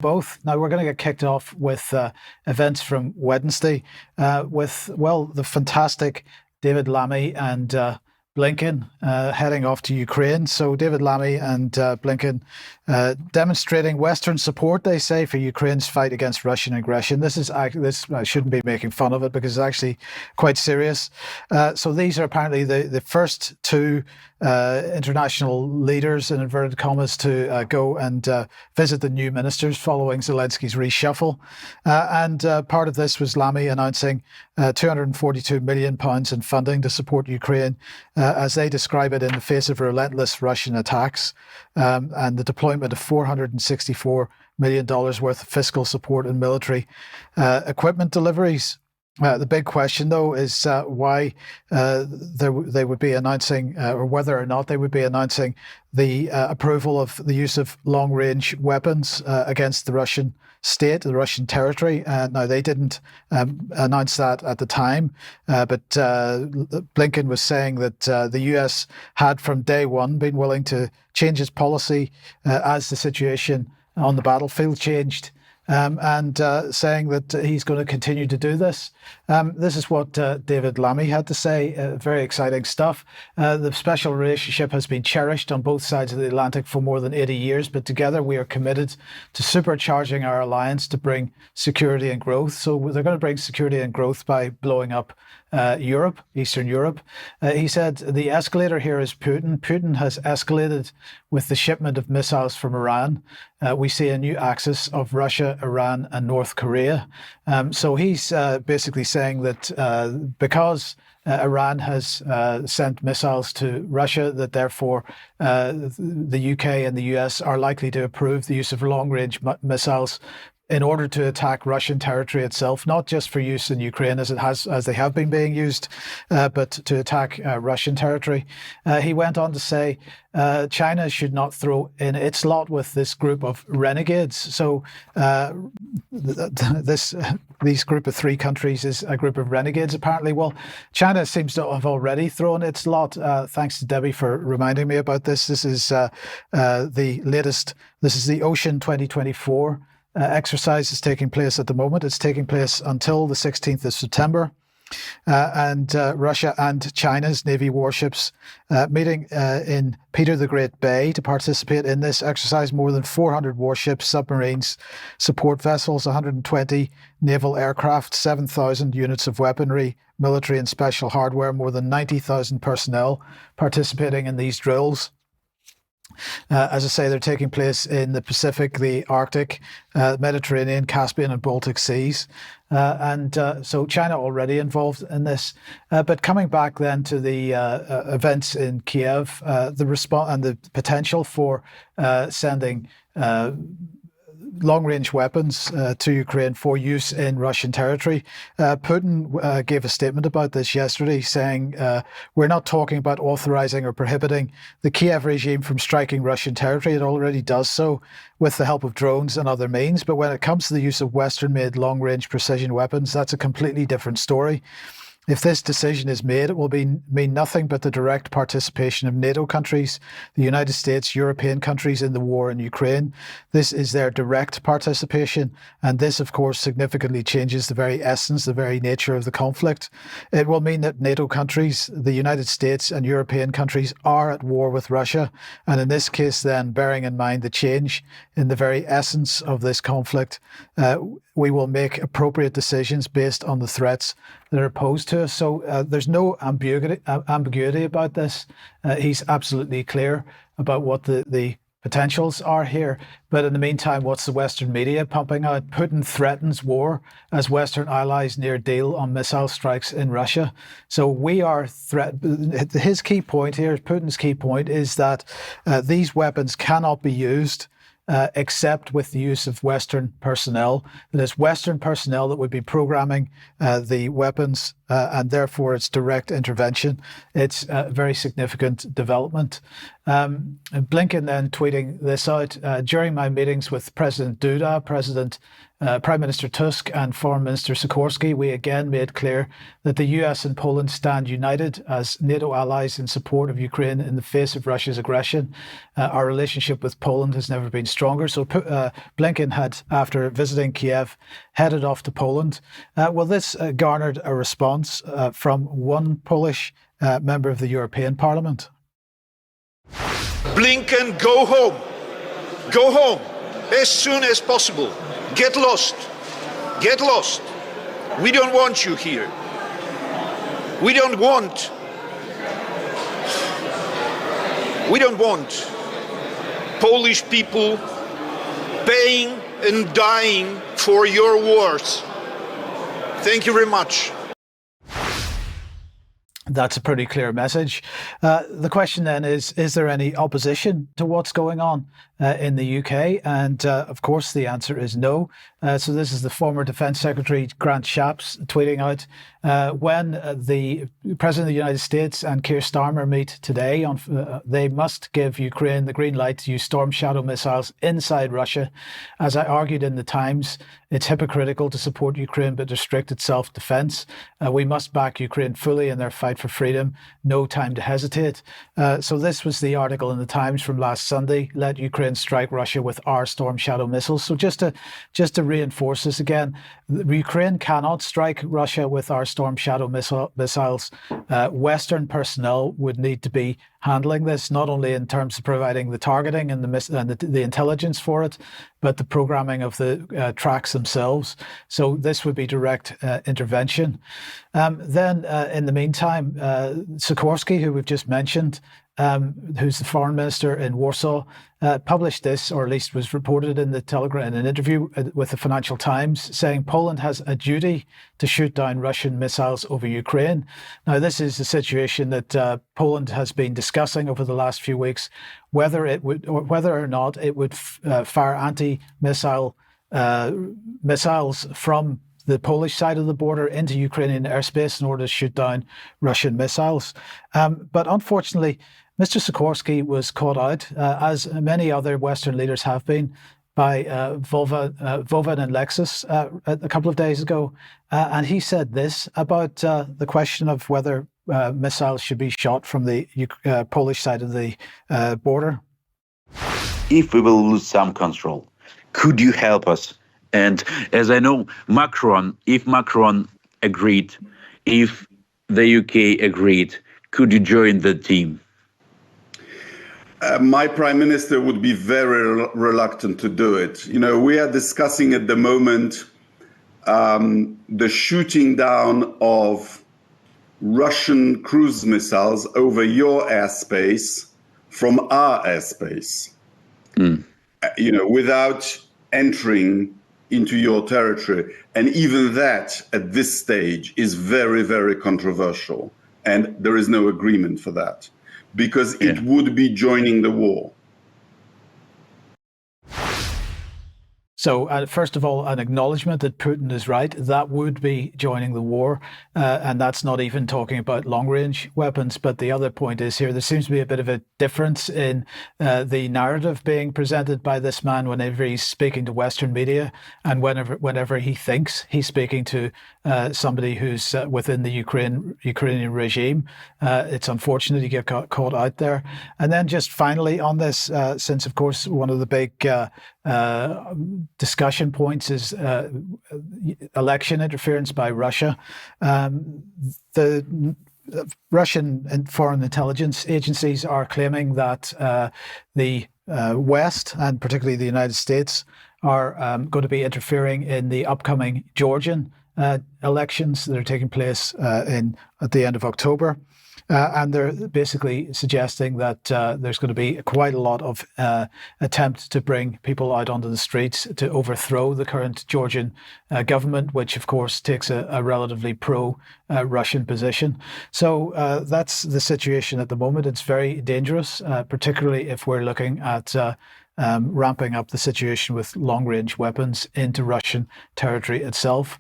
both. Now, we're going to get kicked off with events from Wednesday with, well, the fantastic David Lammy and Blinken heading off to Ukraine. So David Lammy and Blinken demonstrating Western support, they say, for Ukraine's fight against Russian aggression. I shouldn't be making fun of it because it's actually quite serious. So these are apparently the first two international leaders, in inverted commas, to go and visit the new ministers following Zelensky's reshuffle. And part of this was Lammy announcing £242 million in funding to support Ukraine, as they describe it, in the face of relentless Russian attacks, and the deployment of $464 million worth of fiscal support and military equipment deliveries. The big question, though, is why they would be announcing, or whether or not they would be announcing the approval of the use of long-range weapons against the Russian state, the Russian territory. Now, they didn't announce that at the time, but Blinken was saying that the US had from day one been willing to change its policy as the situation on the battlefield changed. And saying that he's going to continue to do this. This is what David Lammy had to say. Very exciting stuff. The special relationship has been cherished on both sides of the Atlantic for more than 80 years, but together we are committed to supercharging our alliance to bring security and growth. So they're going to bring security and growth by blowing up Europe, Eastern Europe. He said the escalator here is Putin. Putin has escalated with the shipment of missiles from Iran. We see a new axis of Russia, Iran, and North Korea. So he's basically saying that because Iran has sent missiles to Russia, that therefore the UK and the US are likely to approve the use of long-range missiles in order to attack Russian territory itself, not just for use in Ukraine as they have been being used, but to attack Russian territory. He went on to say China should not throw in its lot with this group of renegades. So these group of three countries is a group of renegades, apparently. Well, China seems to have already thrown its lot. Thanks to Debbie for reminding me about this. This is the latest. This is the Ocean 2024 exercise is taking place at the moment. It's taking place until the 16th of September. And Russia and China's Navy warships meeting in Peter the Great Bay to participate in this exercise. More than 400 warships, submarines, support vessels, 120 naval aircraft, 7,000 units of weaponry, military and special hardware, more than 90,000 personnel participating in these drills. As I say, they're taking place in the Pacific, the Arctic, Mediterranean, Caspian and Baltic seas. So China already involved in this. But coming back then to the events in Kiev, the response and the potential for sending long-range weapons to Ukraine for use in Russian territory. Putin gave a statement about this yesterday, saying, we're not talking about authorizing or prohibiting the Kiev regime from striking Russian territory. It already does so with the help of drones and other means. But when it comes to the use of Western-made long-range precision weapons, that's a completely different story. If this decision is made, it will mean nothing but the direct participation of NATO countries, the United States, European countries in the war in Ukraine. This is their direct participation, and this, of course, significantly changes the very essence, the very nature of the conflict. It will mean that NATO countries, the United States and European countries are at war with Russia, and in this case then, bearing in mind the change in the very essence of this conflict, we will make appropriate decisions based on the threats that are posed to us. So there's no ambiguity about this. He's absolutely clear about what the potentials are here. But in the meantime, what's the Western media pumping out? Putin threatens war as Western allies near deal on missile strikes in Russia. So we are his key point here, Putin's key point, is that these weapons cannot be used except with the use of Western personnel. That is Western personnel that would be programming the weapons and therefore its direct intervention. It's a very significant development. Blinken then tweeting this out: during my meetings with President Duda, Prime Minister Tusk and Foreign Minister Sikorski, we again made clear that the US and Poland stand united as NATO allies in support of Ukraine in the face of Russia's aggression. Our relationship with Poland has never been stronger. So Blinken had, after visiting Kiev, headed off to Poland. Well, this garnered a response from one Polish member of the European Parliament. Blinken, go home. Go home as soon as possible. Get lost. Get lost. We don't want you here. We don't want Polish people paying and dying for your wars. Thank you very much. That's a pretty clear message. The question then is there any opposition to what's going on in the UK? And of course, the answer is no. So this is the former Defence Secretary, Grant Shapps, tweeting out, when the President of the United States and Keir Starmer meet today, they must give Ukraine the green light to use Storm Shadow missiles inside Russia. As I argued in the Times, it's hypocritical to support Ukraine but restrict its self-defence. We must back Ukraine fully in their fight for freedom. No time to hesitate. So this was the article in the Times from last Sunday. Let Ukraine strike Russia with our Storm Shadow missiles. So just to reinforce this again, Ukraine cannot strike Russia with our Storm Shadow missiles. Western personnel would need to be handling this, not only in terms of providing the targeting and the intelligence for it, but the programming of the tracks themselves. So this would be direct intervention. Then in the meantime, Sikorski, who we've just mentioned, who's the foreign minister in Warsaw, published this, or at least was reported in the Telegraph in an interview with the Financial Times, saying Poland has a duty to shoot down Russian missiles over Ukraine. Now, this is a situation that Poland has been discussing over the last few weeks, whether or not it would fire anti-missile missiles from the Polish side of the border into Ukrainian airspace in order to shoot down Russian missiles. But unfortunately, Mr. Sikorski was caught out, as many other Western leaders have been, by Wotan and Lexus a couple of days ago. And he said this about the question of whether missiles should be shot from the Polish side of the border. If we will lose some control, could you help us? And as I know, if Macron agreed, if the UK agreed, could you join the team? My prime minister would be very reluctant to do it. You know, we are discussing at the moment the shooting down of Russian cruise missiles over your airspace from our airspace, you know, without entering into your territory. And even that, at this stage, is very, very controversial. And there is no agreement for that, because it would be joining the war. So first of all, an acknowledgement that Putin is right. That would be joining the war. And that's not even talking about long-range weapons. But the other point is here, there seems to be a bit of a difference in the narrative being presented by this man whenever he's speaking to Western media and whenever he thinks he's speaking to somebody who's within the Ukrainian regime. It's unfortunate he get caught out there. And then just finally on this, since of course one of the big discussion points is election interference by Russia. The Russian and foreign intelligence agencies are claiming that the West, and particularly the United States, are going to be interfering in the upcoming Georgian elections that are taking place at the end of October. And they're basically suggesting that there's going to be quite a lot of attempts to bring people out onto the streets to overthrow the current Georgian government, which of course takes a relatively pro-Russian position. So that's the situation at the moment. It's very dangerous, particularly if we're looking at ramping up the situation with long-range weapons into Russian territory itself.